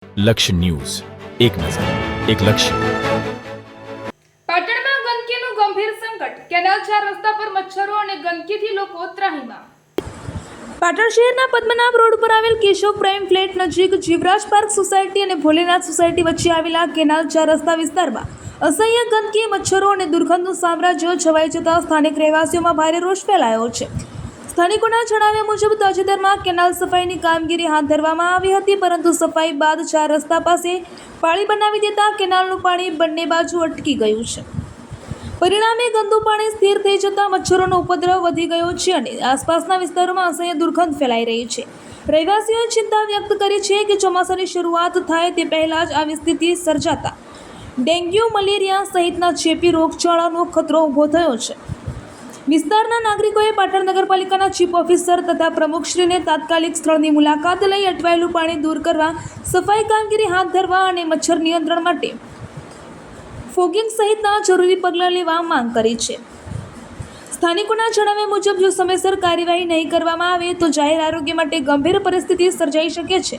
લક્ષ્ય ન્યૂઝ, એક નજર, એક લક્ષ્ય. પાટણમાં ગંદકીનું ગંભીર સંકટ. કેનાલ 4 રસ્તા પર મચ્છરો અને ગંદકીથી લોકો ત્રાહિમામ. પાટણ શહેરના પદ્મનાભ રોડ પર આવેલ કેશવ પ્રાઇમ ફ્લેટ નજીક જીવરાજ પાર્ક સોસાયટી અને ભોલેનાથ સોસાયટી વચ્ચે આવેલા કેનાલ 4 રસ્તા વિસ્તારમાં અસહ્ય ગંદકી, મચ્છરો અને દુર્ગંધનું સામ્રાજ્ય છવાઈ જતા સ્થાનિક રહેવાસીઓમાં ભારે રોષ ફેલાયો છે. સ્થાનિકોના જણાવ્યા મુજબ તાજેતરમાં કેનાલ સફાઈની કામગીરી હાથ ધરવામાં આવી હતી, પરંતુ સફાઈ બાદ 4 રસ્તા પાસે પાળી બનાવી દેતા કેનાલનું પાણી બંને બાજુ અટકી ગયું છે. પરિણામે ગંદુ પાણી સ્થિર થઈ જતા મચ્છરોનો ઉપદ્રવ વધી ગયો છે અને આસપાસના વિસ્તારોમાં અસહ્ય દુર્ગંધ ફેલાઈ રહી છે. રહેવાસીઓએ ચિંતા વ્યક્ત કરી છે કે ચોમાસાની શરૂઆત થાય તે પહેલા જ આવી સ્થિતિ સર્જાતા ડેન્ગ્યુ, મલેરિયા સહિતના ચેપી રોગચાળાનો ખતરો ઊભો થયો છે. વિસ્તારના નાગરિકોએ પાટણ નગરપાલિકાના ચીફ ઓફિસર તથા પ્રમુખશ્રીને તાત્કાલિક સ્થળની મુલાકાત લઈ અટવાયેલું પાણી દૂર કરવા, સફાઈ કામગીરી હાથ ધરવા અને મચ્છર નિયંત્રણ માટે ફોગિંગ સહિતના જરૂરી પગલાં લેવા માંગ કરી છે. સ્થાનિકોના જણાવ્યા મુજબ જો સમયસર કાર્યવાહી નહીં કરવામાં આવે તો જાહેર આરોગ્ય માટે ગંભીર પરિસ્થિતિ સર્જાઈ શકે છે.